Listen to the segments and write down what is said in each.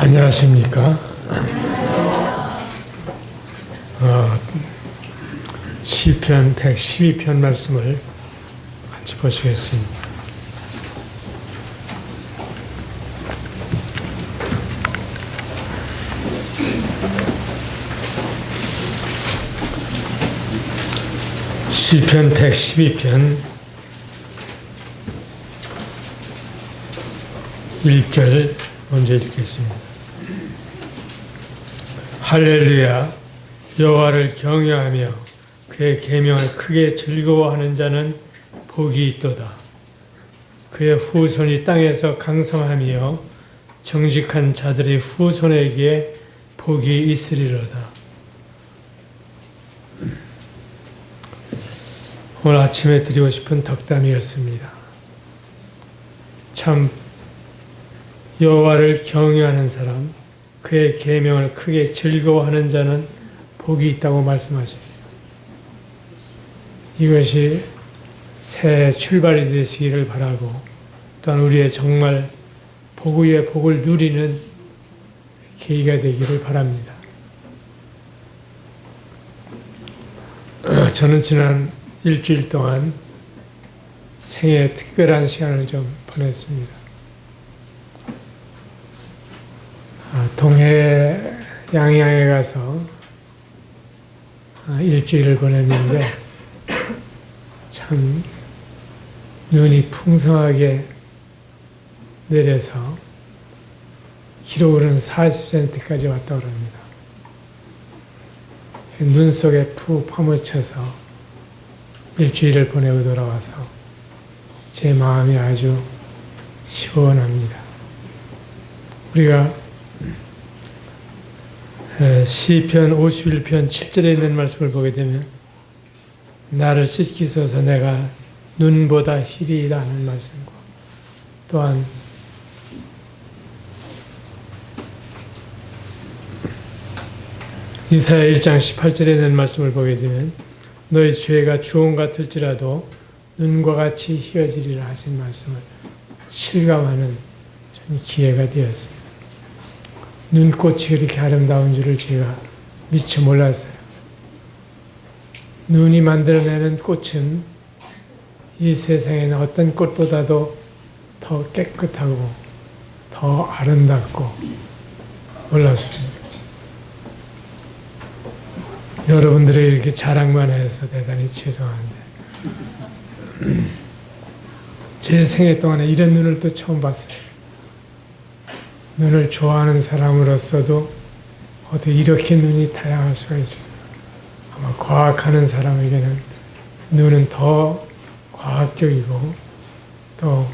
안녕하십니까. 시편 112편 말씀을 같이 보시겠습니다. 시편 112편 1절 먼저 읽겠습니다. 할렐루야, 여호와를 경외하며 그의 계명을 크게 즐거워하는 자는 복이 있도다. 그의 후손이 땅에서 강성하며 정직한 자들의 후손에게 복이 있으리로다. 오늘 아침에 드리고 싶은 덕담이었습니다. 참 여호와를 경외하는 사람, 그의 계명을 크게 즐거워하는 자는 복이 있다고 말씀하셨습니다. 이것이 새 출발이 되시기를 바라고, 또한 우리의 정말 복 위에 복을 누리는 계기가 되기를 바랍니다. 저는 지난 일주일 동안 생애 특별한 시간을 좀 보냈습니다. 동해 양양에 가서 일주일을 보냈는데 참 눈이 풍성하게 내려서 기록으로는 40cm까지 왔다고 합니다. 눈 속에 푹 파묻혀서 일주일을 보내고 돌아와서 제 마음이 아주 시원합니다. 우리가 시편 51편 7절에 있는 말씀을 보게 되면 나를 씻기소서 내가 눈보다 희리이다 하는 말씀과, 또한 이사야 1장 18절에 있는 말씀을 보게 되면 너희 죄가 주홍 같을지라도 눈과 같이 희어지리라 하신 말씀을 실감하는 기회가 되었습니다. 눈꽃이 그렇게 아름다운 줄을 제가 미처 몰랐어요. 눈이 만들어내는 꽃은 이 세상에는 어떤 꽃보다도 더 깨끗하고 더 아름답고 놀랍습니다. 여러분들이 이렇게 자랑만 해서 대단히 죄송한데 제 생애 동안에 이런 눈을 또 처음 봤어요. 눈을 좋아하는 사람으로서도 어떻게 이렇게 눈이 다양할 수가 있을까? 아마 과학하는 사람에게는 눈은 더 과학적이고, 또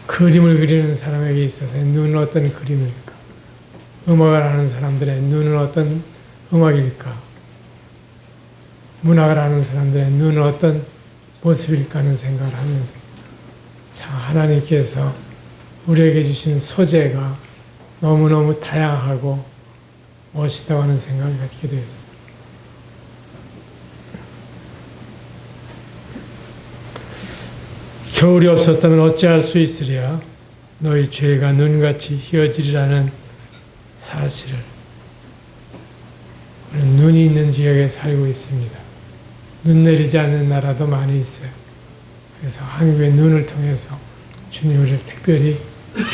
그림을 그리는 사람에게 있어서 눈은 어떤 그림일까? 음악을 하는 사람들의 눈은 어떤 음악일까? 문학을 하는 사람들의 눈은 어떤 모습일까 하는 생각을 하면서 참 하나님께서 우리에게 주신 소재가 너무너무 다양하고 멋있다고 하는 생각을 갖게 되었습니다. 겨울이 없었다면 어찌할 수 있으랴? 너희 죄가 눈같이 희어지리라는 사실을. 우리는 눈이 있는 지역에 살고 있습니다. 눈 내리지 않는 나라도 많이 있어요. 그래서 한국의 눈을 통해서 주님 우리를 특별히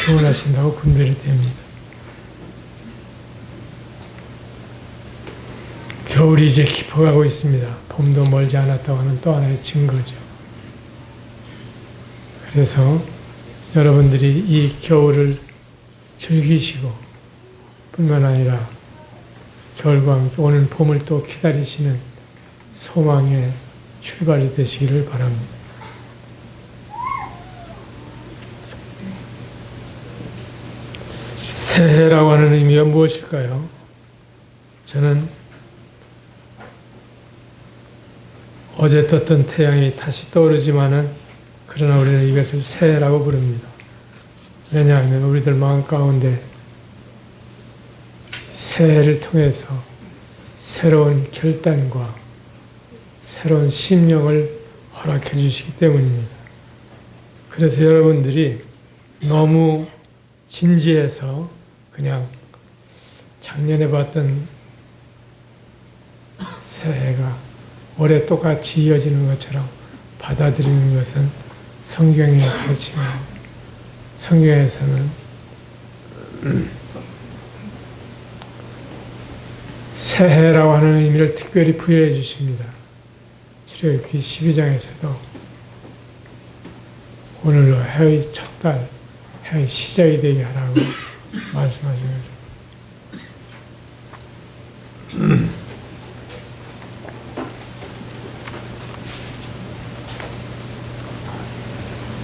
교훈하신다고 분별이 됩니다. 겨울이 이제 깊어가고 있습니다. 봄도 멀지 않았다고 하는 또 하나의 증거죠. 그래서 여러분들이 이 겨울을 즐기시고 뿐만 아니라 겨울과 함께 오는 봄을 또 기다리시는 소망의 출발이 되시기를 바랍니다. 새해라고 하는 의미가 무엇일까요? 저는 어제 떴던 태양이 다시 떠오르지만은 그러나 우리는 이것을 새해라고 부릅니다. 왜냐하면 우리들 마음 가운데 새해를 통해서 새로운 결단과 새로운 심령을 허락해 주시기 때문입니다. 그래서 여러분들이 너무 진지해서 그냥 작년에 봤던 새해가 올해 똑같이 이어지는 것처럼 받아들이는 것은 성경의 가르침이고, 성경에서는 새해라고 하는 의미를 특별히 부여해 주십니다. 출애굽기 12장에서도 오늘로 해의 첫 달, 해의 시작이 되게 하라고 말씀하신 거죠.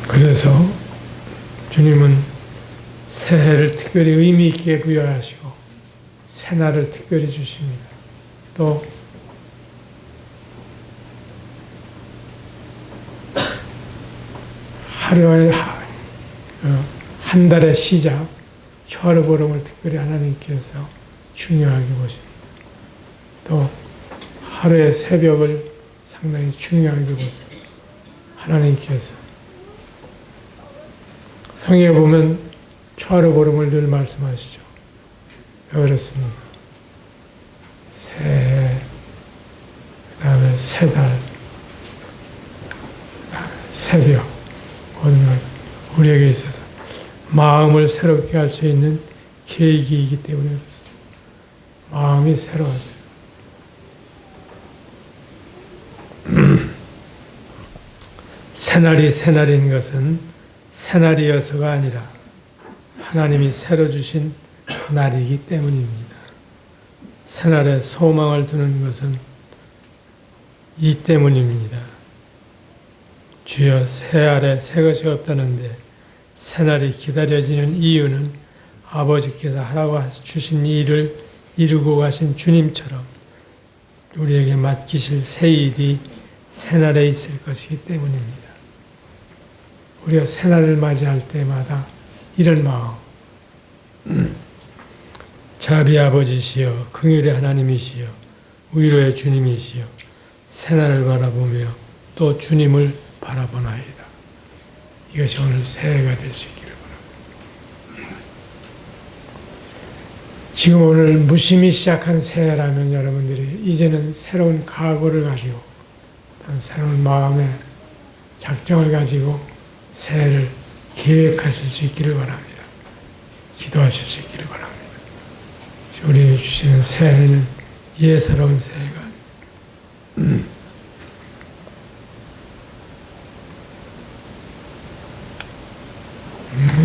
그래서 주님은 새해를 특별히 의미 있게 부여하시고 새날을 특별히 주십니다. 또 하루의 한 달의 시작, 초하루보름을 특별히 하나님께서 중요하게 보십니다. 또 하루의 새벽을 상당히 중요하게 보십니다. 하나님께서 성경에 보면 초하루보름을 늘 말씀하시죠. 왜 그렇습니까? 새해, 그 다음에 새달, 새벽, 모든 것 우리에게 있어서 마음을 새롭게 할 수 있는 계기이기 때문에 그렇습니다. 마음이 새로워져요. 새날이 새날인 것은 새날이어서가 아니라 하나님이 새로 주신 날이기 때문입니다. 새날에 소망을 두는 것은 이 때문입니다. 주여 새알에 새 것이 없다는데 새날이 기다려지는 이유는 아버지께서 하라고 주신 일을 이루고 가신 주님처럼 우리에게 맡기실 새 일이 새날에 있을 것이기 때문입니다. 우리가 새날을 맞이할 때마다 이런 마음, 자비 아버지시여, 긍휼의 하나님이시여, 위로의 주님이시여, 새날을 바라보며 또 주님을 바라보나이다. 이것이 오늘 새해가 될 수 있기를 바랍니다. 지금 오늘 무심히 시작한 새해라면 여러분들이 이제는 새로운 각오를 가지고 새로운 마음의 작정을 가지고 새해를 계획하실 수 있기를 바랍니다. 기도하실 수 있기를 바랍니다. 우리에게 주시는 새해는 예사로운 새해가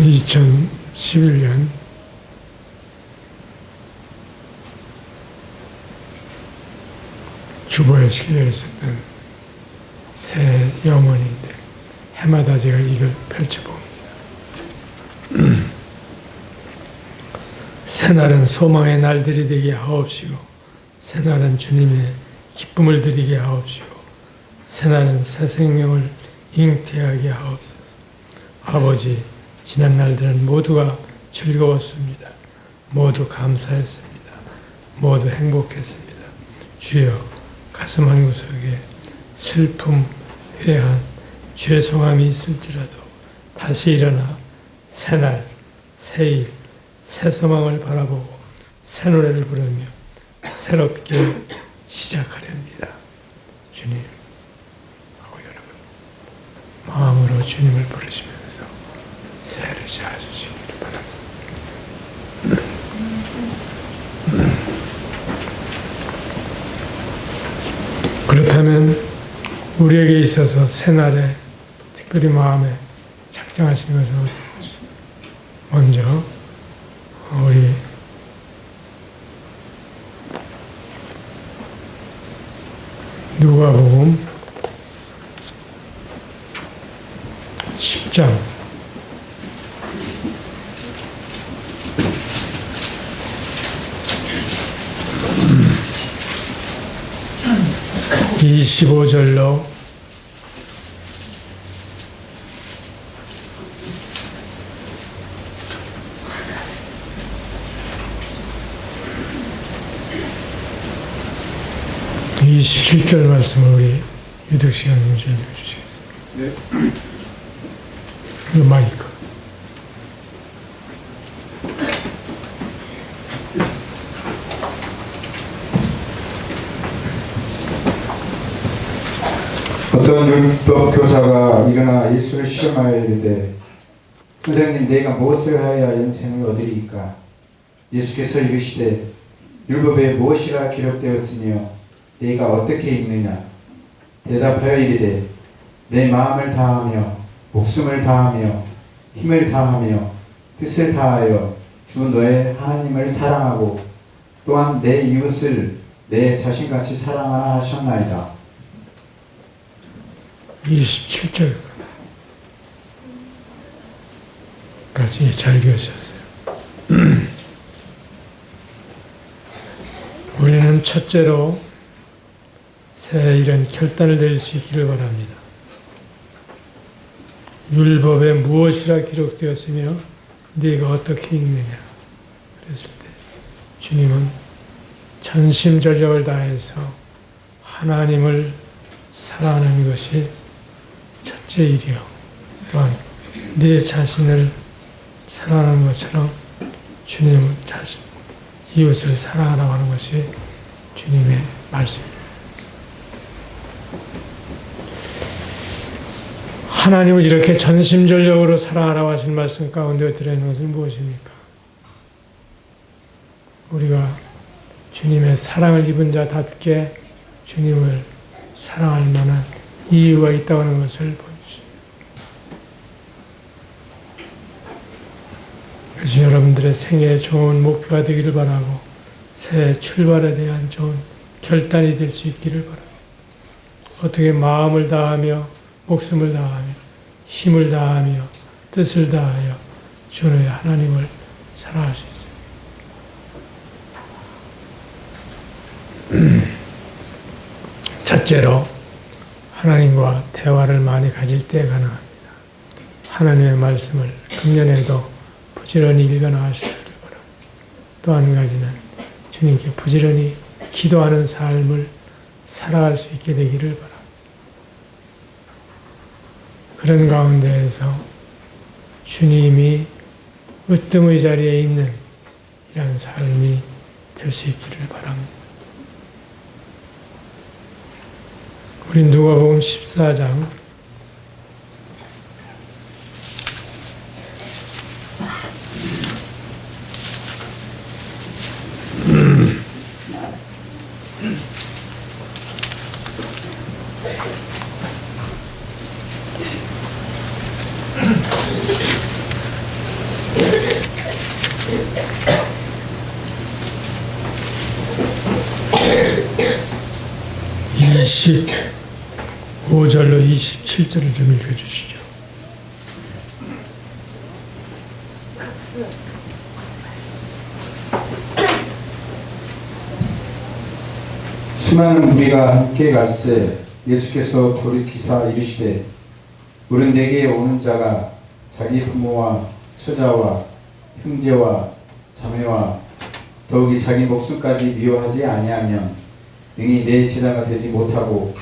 2011년 주보에 실려 있었던 새 염원인데 해마다 제가 이걸 펼쳐봅니다. 새날은 소망의 날들이 되게 하옵시고 새날은 주님의 기쁨을 드리게 하옵시고 새날은 새 생명을 잉태하게 하옵소서. 아버지, 지난 날들은 모두가 즐거웠습니다. 모두 감사했습니다. 모두 행복했습니다. 주여, 가슴 한구석에 슬픔, 회한, 죄송함이 있을지라도 다시 일어나 새날, 새일, 새 소망을 바라보고 새 노래를 부르며 새롭게 시작하렵니다. 주님, 하고 여러분 마음으로 주님을 부르시면서 새해를 시작하시기를 바랍니다. 그렇다면 우리에게 있어서 새날에 특별히 마음에 작정하시는 것은 어떤 것이? 먼저 우리 누가복음 10장 25절로 27절 말씀을 우리 유득 시간님 전해 주시겠습니다. 네. 그 마이크. 어떤 율법 교사가 일어나 예수를 시험하여 이르되 선생님 내가 무엇을 하여야 영생을 얻으리이까? 예수께서 이르시되 율법에 무엇이라 기록되었으며 네가 어떻게 읽느냐? 대답하여 이르되 내 마음을 다하며 목숨을 다하며 힘을 다하며 뜻을 다하여 주 너의 하나님을 사랑하고 또한 내 이웃을 내 자신같이 사랑하라 하셨나이다. 27절까지 잘 읽으셨어요. 우리는 첫째로 새 이런 결단을 내릴 수 있기를 바랍니다. 율법에 무엇이라 기록되었으며 네가 어떻게 읽느냐 그랬을 때 주님은 전심전력을 다해서 하나님을 사랑하는 것이 첫째 일이요. 또한 내 자신을 사랑하는 것처럼 주님 자신, 이웃을 사랑하라고 하는 것이 주님의 말씀입니다. 하나님을 이렇게 전심전력으로 사랑하라고 하신 말씀 가운데 들어있는 것은 무엇입니까? 우리가 주님의 사랑을 입은 자답게 주님을 사랑할 만한 이유가 있다고 하는 것을 보여주십니다. 그래서 여러분들의 생애에 좋은 목표가 되기를 바라고 새 출발에 대한 좋은 결단이 될 수 있기를 바랍니다. 어떻게 마음을 다하며 목숨을 다하며 힘을 다하며 뜻을 다하여 주의 하나님을 사랑할 수 있어요. 첫째로 하나님과 대화를 많이 가질 때 가능합니다. 하나님의 말씀을 금년에도 부지런히 읽어나가시기를 바랍니다. 또 한 가지는 주님께 부지런히 기도하는 삶을 살아갈 수 있게 되기를 바랍니다. 그런 가운데에서 주님이 으뜸의 자리에 있는 이런 삶이 될 수 있기를 바랍니다. 우리 누가복음 14장 25절로 27절을 좀 읽어주시죠. 수많은 무리가 함께 갈새 예수께서 돌이키사 이르시되 물은 내게 오는 자가 자기 부모와 처자와 형제와 자매와 더욱이 자기 목숨까지 미워하지 아니하면 능히 내 제자가 되지 못하고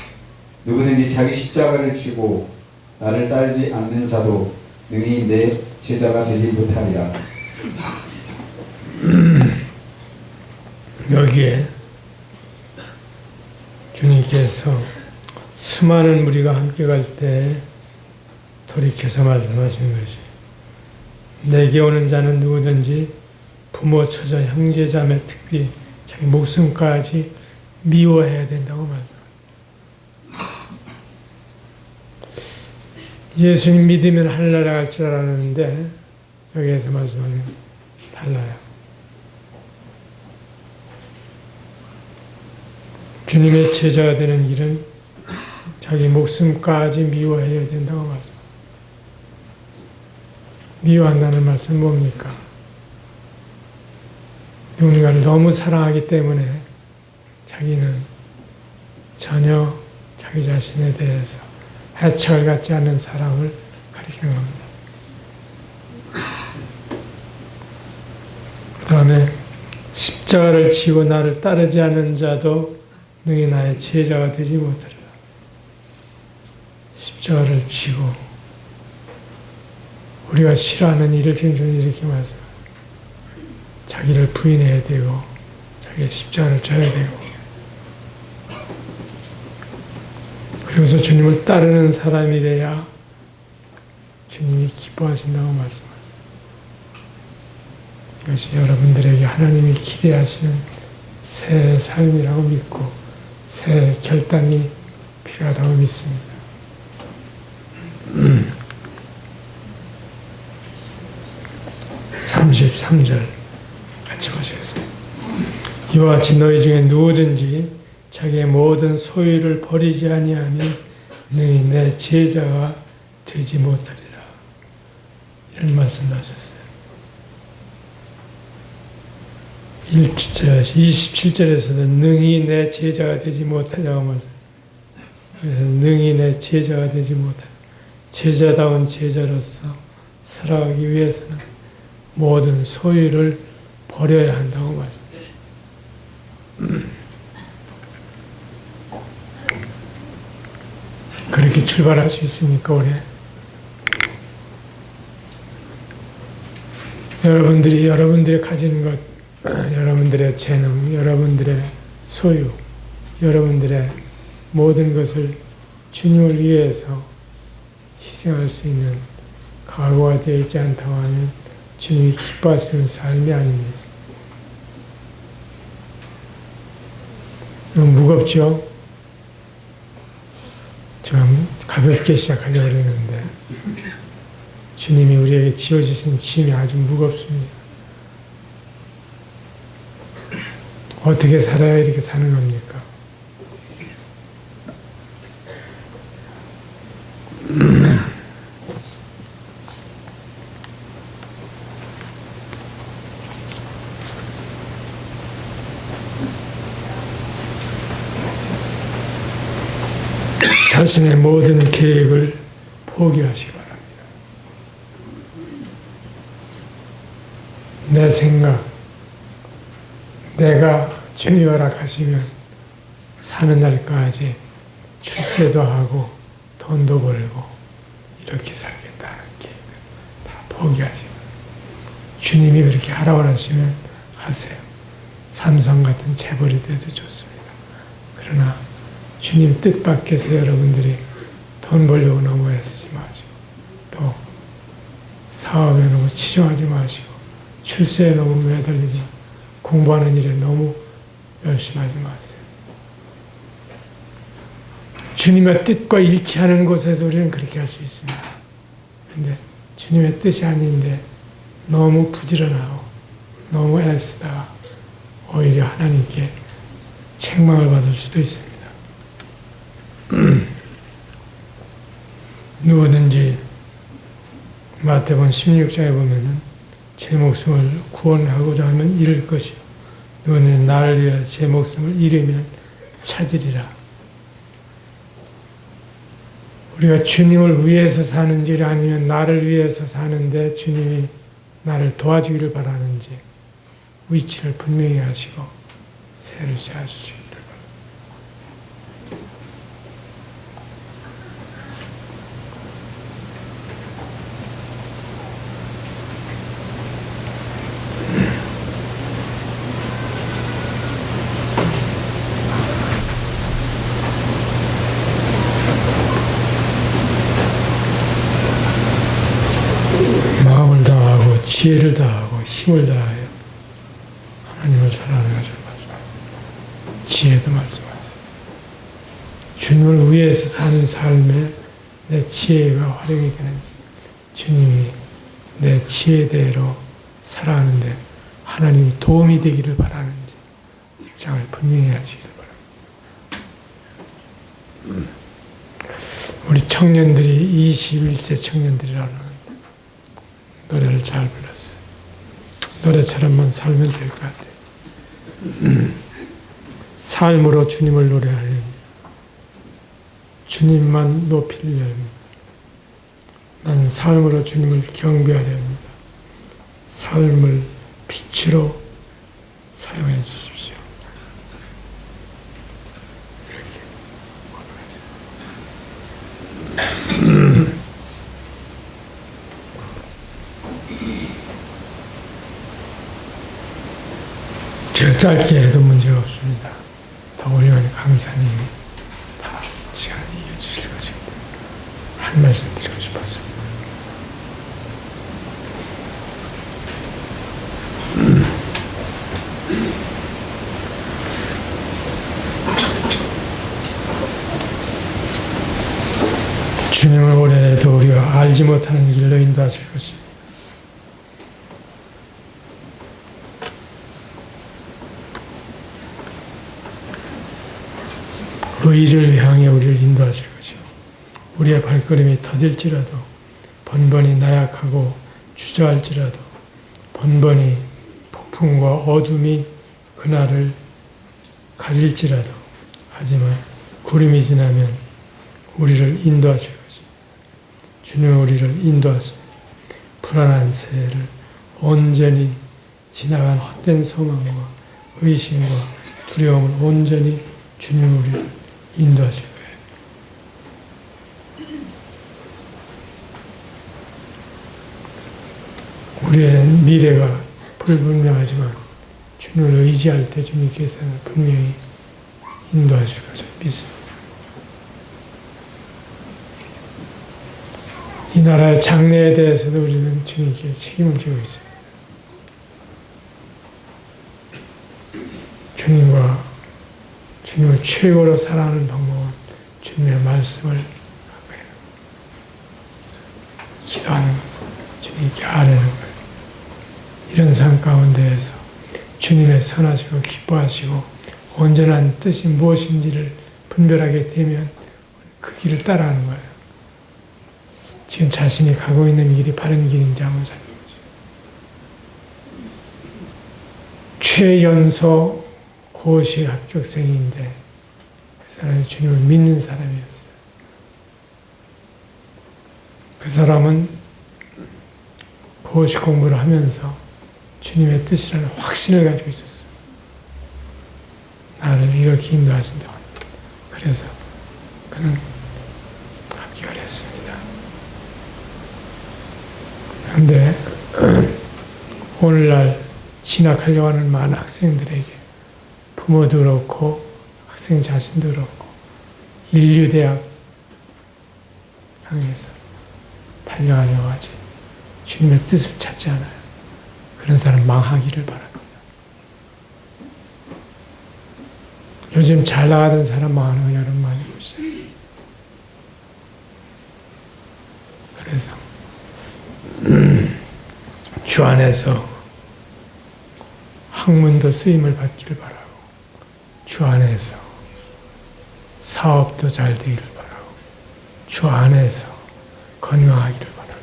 누구든지 자기 십자가를 쥐고 나를 따르지 않는 자도 능히 내 제자가 되지 못하리라. 여기에 주님께서 수많은 무리가 함께 갈 때 돌이켜서 말씀하신 것이 내게 오는 자는 누구든지 부모, 처자, 형제, 자매, 특히 자기 목숨까지 미워해야 된다고 말씀합니다. 예수님 믿으면 하늘나라 갈 줄 알았는데 여기에서 말씀하는 달라요. 주님의 제자가 되는 길은 자기 목숨까지 미워해야 된다고 말씀합니다. 미워한다는 말씀은 뭡니까? 누군가를 너무 사랑하기 때문에 자기는 전혀 자기 자신에 대해서 애착을 갖지 않는 사랑을 가리키는 겁니다. 그 다음에 십자가를 지고 나를 따르지 않는 자도 능히 나의 제자가 되지 못하리라. 십자가를 지고 우리가 싫어하는 일을 지금 주님 이렇게 말씀합니다. 자기를 부인해야 되고 자기의 십자가를 져야 되고 그래서 주님을 따르는 사람이래야 주님이 기뻐하신다고 말씀하세요. 이것이 여러분들에게 하나님이 기대하시는 새 삶이라고 믿고 새 결단이 필요하다고 믿습니다. 33절 같이 보시겠습니다. 이와 같이 너희 중에 누구든지 자기의 모든 소유를 버리지 아니하면 너희 내 제자가 되지 못하리라. 이런 말씀을 하셨어요. 27절에서도 능히 내 제자가 되지 못하려고 말씀. 그래서 능히 내 제자가 되지 못하리라. 제자다운 제자로서 살아가기 위해서는 모든 소유를 버려야 한다고 말씀합니다. 그렇게 출발할 수 있습니까, 올해? 여러분들이 가진 것, 여러분들의 재능, 여러분들의 소유, 여러분들의 모든 것을 주님을 위해서 희생할 수 있는 각오가 되어 있지 않다고 하면 주님이 기뻐하시는 삶이 아닙니다. 너무 무겁죠? 좀 가볍게 시작하려고 그랬는데 주님이 우리에게 지어주신 짐이 아주 무겁습니다. 어떻게 살아야 이렇게 사는 겁니까? 자신의 모든 계획을 포기하시기 바랍니다. 내 생각, 내가 주님 허락하시면 사는 날까지 출세도 하고 돈도 벌고 이렇게 살겠다는 계획을 다 포기하시고 주님이 그렇게 하라고 하시면 하세요. 삼성 같은 재벌이 돼도 좋습니다. 그러나 주님 뜻 밖에서 여러분들이 돈 벌려고 너무 애쓰지 마시고 또 사업에 너무 치중하지 마시고 출세에 너무 매달리지 마시고 공부하는 일에 너무 열심하지 마세요. 주님의 뜻과 일치하는 곳에서 우리는 그렇게 할 수 있습니다. 그런데 주님의 뜻이 아닌데 너무 부지런하고 너무 애쓰다가 오히려 하나님께 책망을 받을 수도 있습니다. 누구든지 마태복음 16장에 보면은 제 목숨을 구원하고자 하면 잃을 것이요 누구는 나를 위해 제 목숨을 잃으면 찾으리라. 우리가 주님을 위해서 사는지 아니면 나를 위해서 사는데 주님이 나를 도와주기를 바라는지 위치를 분명히 하시고 세를 씌워주시기를 바랍니다. 마음을 다하고 지혜를 다하고 힘을 다하여 하나님을 사랑하는 것을 말씀하세요. 지혜도 말씀하세요. 주님을 위해서 사는 삶에 내 지혜가 활용이 되는지 주님이 내 지혜대로 살아가는데 하나님이 도움이 되기를 바라는지 입장을 분명히 하시기를 바랍니다. 우리 청년들이 21세 청년들이라는 노래를 잘 불렀어요. 노래처럼만 살면 될 것 같아요. 삶으로 주님을 노래하려 합니다. 주님만 높이려 합니다. 나는 삶으로 주님을 경배하려 합니다. 삶을 빛으로 사용해 주십시오. 제가 짧게 해도 문제가 없습니다. 더 훌륭한 강사님이 다 시간을 이어주십니다. 한 말씀 드리고 싶었습니다. 주님을 오래도 우리가 알지 못하는 길로 인도하실 것입니다. 의를 향해 우리를 인도하실 것이요. 우리의 발걸음이 더딜지라도, 번번이 나약하고 주저할지라도, 번번이 폭풍과 어둠이 그날을 가릴지라도, 하지만 구름이 지나면 우리를 인도하실 것입니다. 주님은 우리를 인도하십니다. 불안한 새해를 온전히 지나간 헛된 소망과 의심과 두려움을 온전히 주님 우리를 인도하실 거예요. 우리의 미래가 불분명하지만 주님을 의지할 때 주님께서는 분명히 인도하실 것을 믿습니다. 이 나라의 장래에 대해서도 우리는 주님께 책임을 지고 있습니다. 주님을 최고로 사랑하는 방법은 주님의 말씀을 기도하는 것, 주님께 아뢰는 거예요. 이런 삶 가운데에서 주님의 선하시고 기뻐하시고 온전한 뜻이 무엇인지를 분별하게 되면 그 길을 따라가는 거예요. 지금 자신이 가고 있는 길이 바른 길인지 한번 살펴보죠. 최연소 고시 합격생인데 그 사람이 주님을 믿는 사람이었어요. 그 사람은 고시 공부를 하면서 주님의 뜻이라는 확신을 가지고 있었어요. 나를 이렇게 인도하신다고. 그래서 그는 합격을 했습니다. 그런데 오늘날 진학하려고 하는 많은 학생들에게 부모도 그렇고 학생 자신도 그렇고 인류대학 향해서 달려가려고 하지 주님의 뜻을 찾지 않아요. 그런 사람 망하기를 바랍니다. 요즘 잘 나가던 사람 망하는 거 여러분 많이 보시죠. 그래서 주 안에서 학문도 쓰임을 받기를 바라고 주 안에서 사업도 잘 되기를 바라고 주 안에서 건강하기를 바라고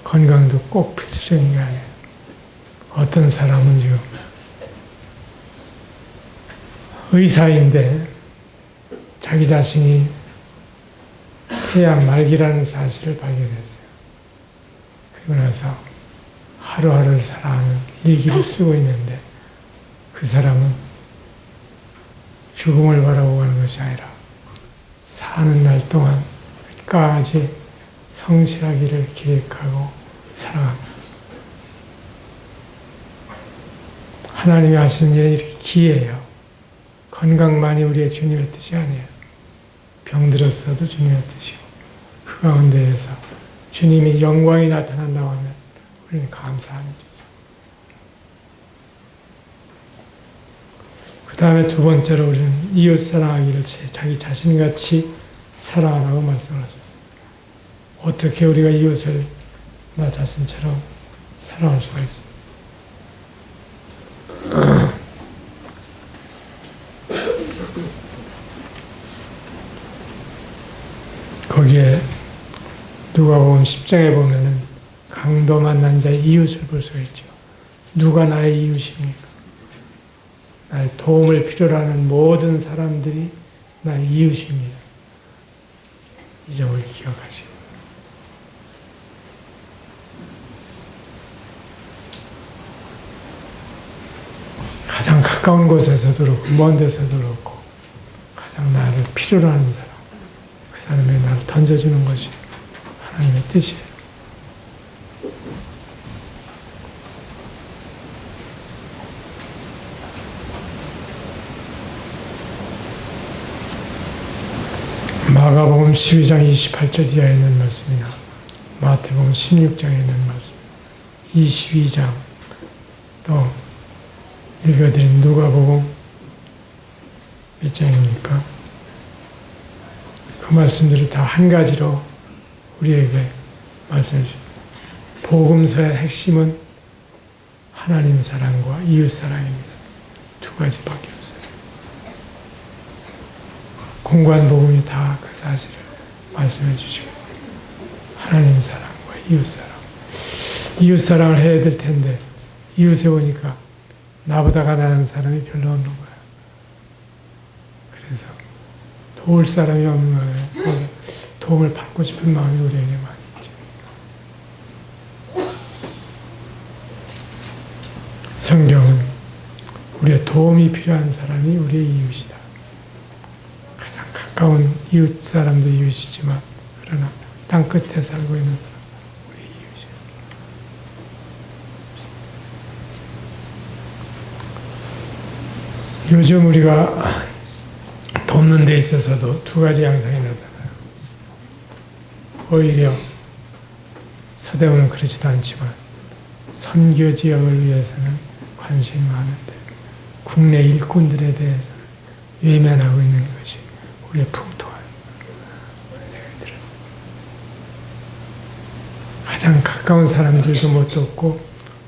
건강도 꼭 필수적인 게 아니에요. 어떤 사람은 지금 의사인데 자기 자신이 폐암 말기라는 사실을 발견했어요. 그리고 나서 하루하루를 살아가는 일기를 쓰고 있는데 그 사람은 죽음을 바라고 가는 것이 아니라 사는 날 동안 끝까지 성실하기를 계획하고 살아갑니다. 하나님이 하시는 일은 이렇게 기이해요. 건강만이 우리의 주님의 뜻이 아니에요. 병들었어도 주님의 뜻이고 그 가운데에서 주님의 영광이 나타난다고 하면 우리는 감사합니다. 그 다음에 두 번째로 우리는 이웃 사랑하기를 자기 자신같이 사랑하라고 말씀을 하셨어요. 어떻게 우리가 이웃을 나 자신처럼 사랑할 수가 있습니까? 거기에 누가복음 10장에 보면은 강도 만난 자의 이웃을 볼 수가 있죠. 누가 나의 이웃입니까? 나의 도움을 필요로 하는 모든 사람들이 나의 이웃입니다. 이 점을 기억하시고 가장 가까운 곳에서도 그렇고 먼 데서도 그렇고 가장 나를 필요로 하는 사람 그 사람이 나를 던져주는 것이 하나님의 뜻이에요. 마가복음 12장 28절 이하에 있는 말씀이나 마태복음 16장에 있는 말씀, 22장 또 읽어드린 누가복음 몇 장입니까? 그 말씀들이 다 한 가지로 우리에게 말씀해 주십니다. 복음서의 핵심은 하나님 사랑과 이웃 사랑입니다. 두 가지밖에 없어요. 공관 복음이 다 그 사실을 말씀해 주시고 하나님 사랑과 이웃 사랑. 이웃 사랑을 해야 될 텐데 이웃에 보니까 나보다 가난한 사람이 별로 없는 거야. 그래서 도울 사람이 없는 거예요. 도움을 받고 싶은 마음이 우리에게 많이 있죠. 성경은 우리의 도움이 필요한 사람이 우리의 이웃이다. 가장 가까운 이웃 사람도 이웃이지만 그러나 땅 끝에 살고 있는 사람 우리의 이웃이다. 요즘 우리가 돕는 데 있어서도 두 가지 양상이 나타나요. 오히려 서대문은 그렇지도 않지만 선교 지역을 위해서는 관심이 많은데 국내 일꾼들에 대해서는 외면하고 있는 것이 우리의 풍토예요. 생각이 들어요. 가장 가까운 사람들도 못 돕고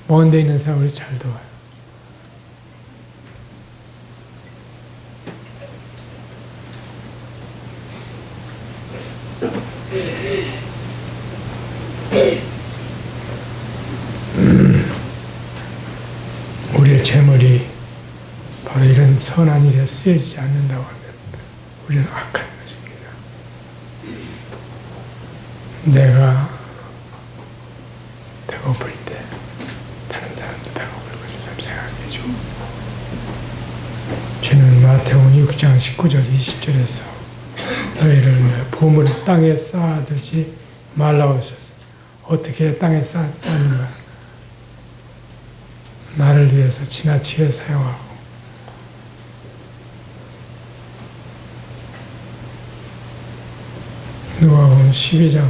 먼 데 있는 사람을 잘 도와요. 우리의 재물이 바로 이런 선한 일에 쓰여지지 않는다고 하면 우리는 악한 것입니다. 내가 배고플 때 다른 사람도 배고플 것을 좀 생각해 줘. 주는 마태복음 6장 19절 20절에서 너희를 위해 보물을 땅에 쌓아두지 말라고 하셨어요. 어떻게 땅에 쌓는가? 나를 위해서 지나치게 사용하고 누가복음 12장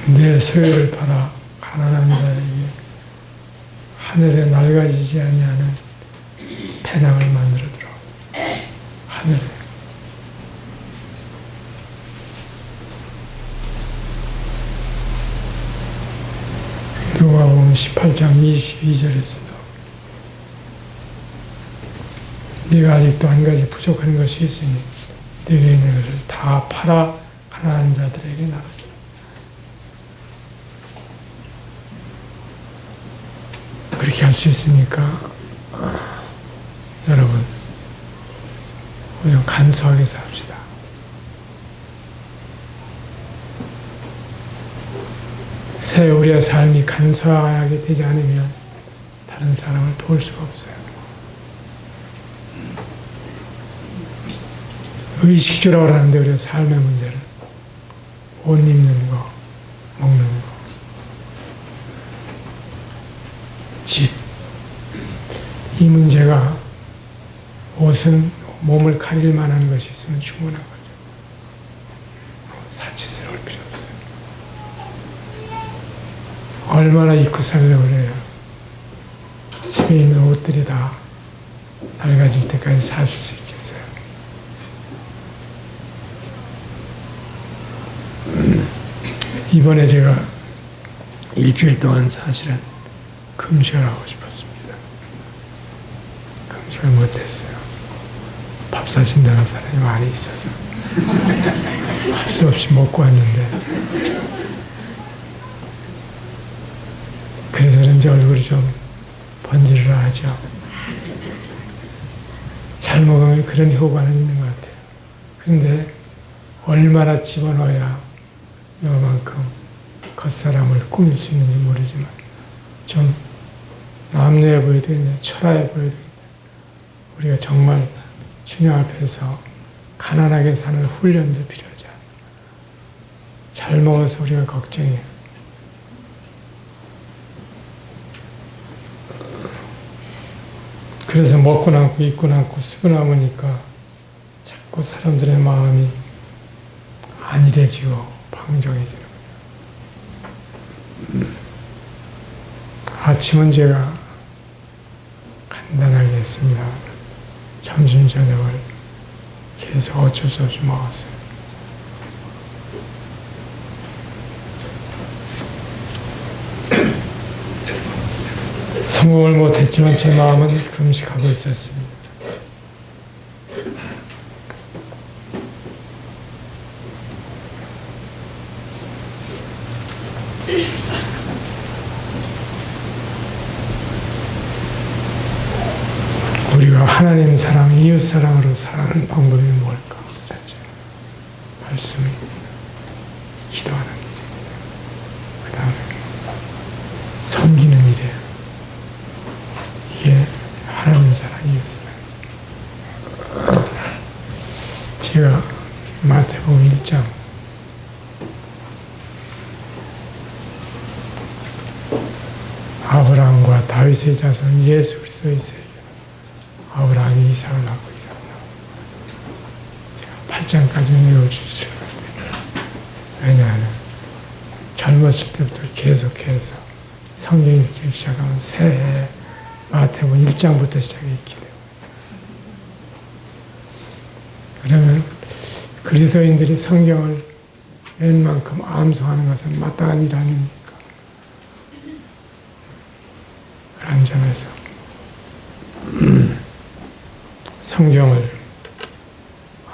내 소유를 팔아 가난한 자에게 하늘에 낡아지지 아니하는 배낭을 만들어 두라. 하늘에. 누가복음 18장 22절에서도 네가 아직도 한 가지 부족한 것이 있으니 네게 있는 것을 다 팔아 가난한 자들에게 나가라. 그렇게 할 수 있습니까? 여러분, 우리 좀 간소하게 삽시다. 새 우리의 삶이 간소하게 되지 않으면 다른 사람을 도울 수가 없어요. 의식주라고 하는데 우리가 삶의 문제를 옷 입는 거, 먹는 거, 집, 이 문제가 옷은 몸을 가릴 만한 것이 있으면 충분한 거죠. 사치스러울 필요 없어요. 얼마나 입고 살려고 그래요. 집에 있는 옷들이 다 낡아질 때까지 사실 수 있겠어요. 이번에 제가 일주일 동안 사실은 금식을 하고 싶었습니다. 금식을 못했어요. 밥 사준다는 사람이 많이 있어서 할 수 없이 먹고 왔는데 그래서 그런지 얼굴이 좀 번지르르 하죠. 잘 먹으면 그런 효과는 있는 것 같아요. 그런데 얼마나 집어넣어야 요만큼 겉사람을 꾸밀 수 있는지 모르지만 좀 남녀해 보여도 되겠네, 초라해 보여도 되겠네. 우리가 정말 주님 앞에서 가난하게 사는 훈련도 필요하지 않아요. 잘 먹어서 우리가 걱정해요. 그래서 먹고 남고 입고 남고 쓰고 남으니까 자꾸 사람들의 마음이 안일해지고 방종해지는 거예요. 아침은 제가 간단하게 했습니다. 점심 저녁을 계속 어쩔 수 없이 먹었어요. 성공을 못했지만 제 마음은 금식하고 있었습니다. 우리가 하나님 사랑, 이웃 사랑으로 살아가는 방법이 뭘까? 자체 말씀이 기도하는 일입니다. 그 다음에 섬기는 일이에요. 이게 하나님 사랑, 이웃 사랑. 제가 마태복음 1장 아브라함과 다윗의 자손 예수 그리스도의 세계. 아브라함이 이삭을 낳고 이삭을 낳고 제가 8장까지 외워줄 수가 있어요. 왜냐하면 젊었을 때부터 계속해서 성경 읽기 시작하면 새해 마태복음 1장부터 시작했기 때문에 그러면 그리스도인들이 성경을 웬만큼 암송하는 것은 마땅한 일 아닙니까? 그런 점에서 성경을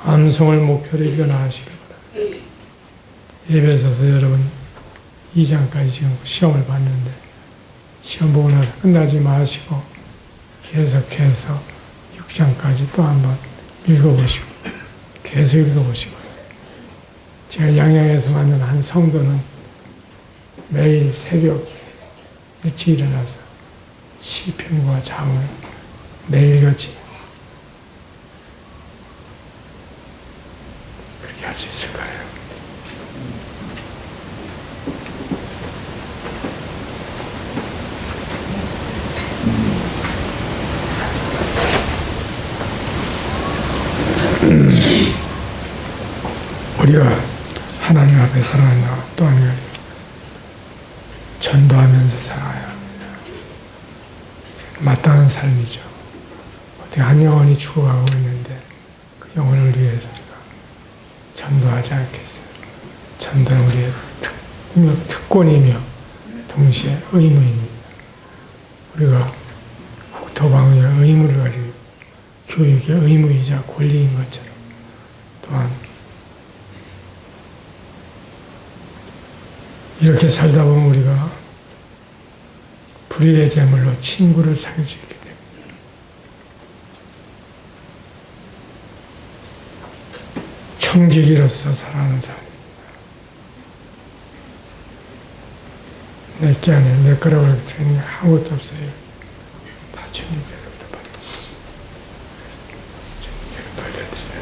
암송을 목표로 읽어나가시기 바랍니다. 예배소서 여러분 2장까지 지금 시험을 봤는데 시험 보고 나서 끝나지 마시고 계속해서 6장까지 또 한번 읽어보시고 계속 읽어보시고 제가 양양에서 만난 한 성도는 매일 새벽 일찍 일어나서 시편과 잠을 매일같이 그렇게 할 수 있을까요? 우리가 하나님 앞에 살아간다. 또 한 가지 전도하면서 살아야 합니다. 마땅한 삶이죠. 어떻게 한 영혼이 죽어가고 있는데 그 영혼을 위해서 우리가 전도하지 않겠어요. 전도는 우리의 특권이며 동시에 의무입니다. 우리가 국토방위의 의무를 가지고 교육의 의무이자 권리인 것처럼 또한 이렇게 살다 보면 우리가 불의의 제물로 친구를 사귈 수 있게 됩니다. 청지기로서 살아가는 삶입니다. 내게 안에 내 거라고 할 때는 아무것도 없어요. 다 주님께로부터 받는 주님께로 돌려드려야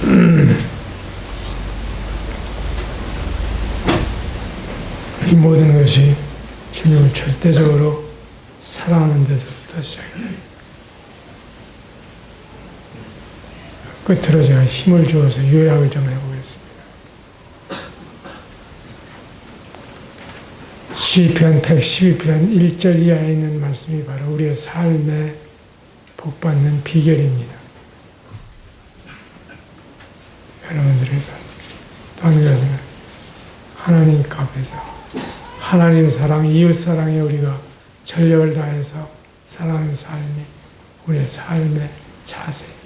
합니다. 이 모든 것이 주님을 절대적으로 사랑하는 데서부터 시작합니다. 끝으로 제가 힘을 주어서 요약을 좀 해보겠습니다. 시편 112편 1절 이하에 있는 말씀이 바로 우리의 삶에 복받는 비결입니다. 여러분들의 삶. 또 한 가지는 하나님 앞에서 하나님 사랑, 이웃 사랑에 우리가 전력을 다해서 살아가는 삶이 우리의 삶의 자세입니다.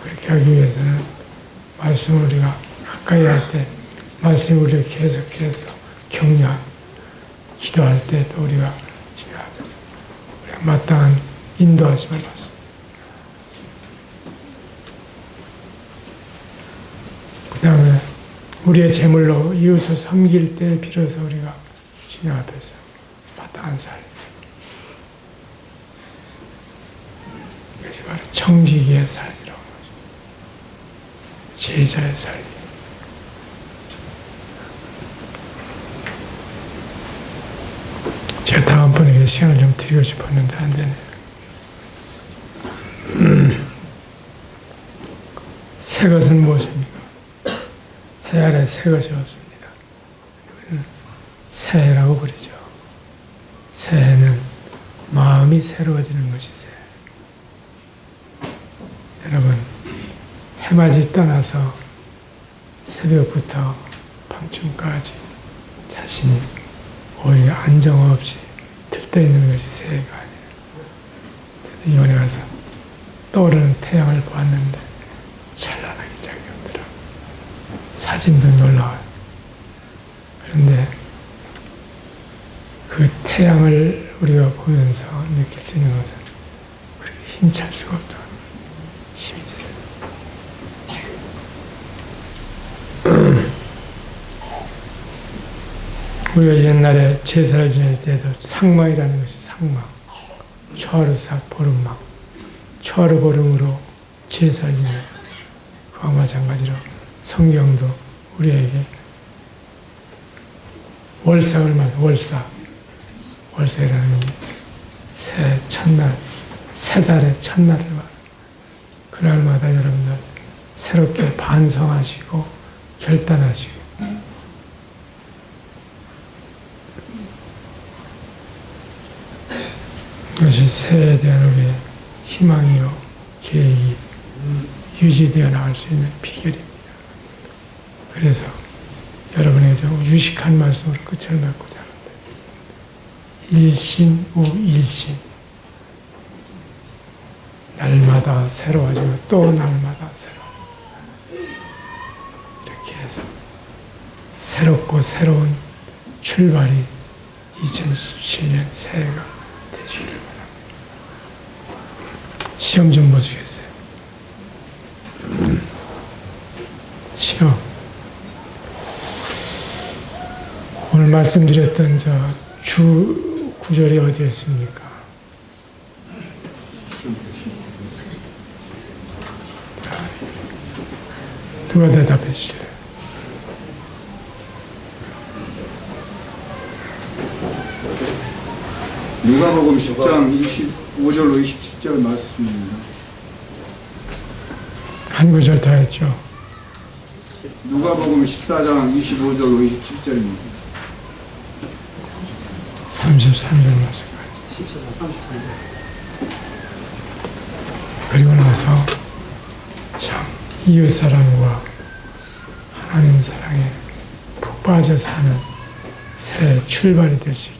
그렇게 하기 위해서는 말씀을 우리가 가까이 할 때 말씀을 우리를 계속해서 격려하고 기도할 때 또 우리가 주님 앞에서 우리가 마땅한 인도하심을 받습니다. 그 다음에 우리의 제물로 이웃을 섬길 때 비로소 우리가 주님 앞에서 마땅한 삶. 이것이 바로 청지기의 삶이라고 하죠. 제자의 삶. 제가 다음번에 시간을 좀 드리고 싶었는데 안 되네요. 새 것은 무엇입니까? 해 아래 새 것이 없습니다. 우리는 새해라고 부르죠. 새해는 마음이 새로워지는 것이 새. 여러분, 해맞이 떠나서 새벽부터 밤중까지 자신이 오히려 안정 없이 들떠있는 것이 새해가 아니에요. 이번에 가서 떠오르는 태양을 보았는데 찬란하게 작용더라. 사진도 놀라워요. 그런데 그 태양을 우리가 보면서 느낄 수 있는 것은 그렇게 힘찰 수가 없다. 힘이 있어요. 우리가 옛날에 제사를 지낼 때도 상막이라는 것이 상막, 초하루삭 보름막, 초하루 보름으로 제사를 지내요. 그와 마찬가지로 성경도 우리에게 월삭을 말, 월삭이라는 게 새 첫날, 새 달의 첫날을 말. 그날마다 여러분들 새롭게 반성하시고 결단하시고 그것이 새해에 대한 우리의 희망이요 계획이 유지되어 나갈 수 있는 비결입니다. 그래서 여러분에게 좀 유식한 말씀으로 끝을 맺고자 하는데 일신우일신 날마다 새로워지고 또 날마다 새로워 이렇게 해서 새롭고 새로운 출발이 2017년 새해가 되시기를 바랍니다. 시험 좀 보시겠어요? 시험. 오늘 말씀드렸던 주 구절이 어디였습니까? 자, 누가 대답해 주실래요? 누가복음 10장 25절로 27절 말씀입니다. 한 구절 다 했죠? 누가복음 14장 25절로 27절입니다. 33절 말씀까지. 그리고 나서 참 이웃사랑과 하나님 사랑에 푹 빠져 사는 새 출발이 될 수 있게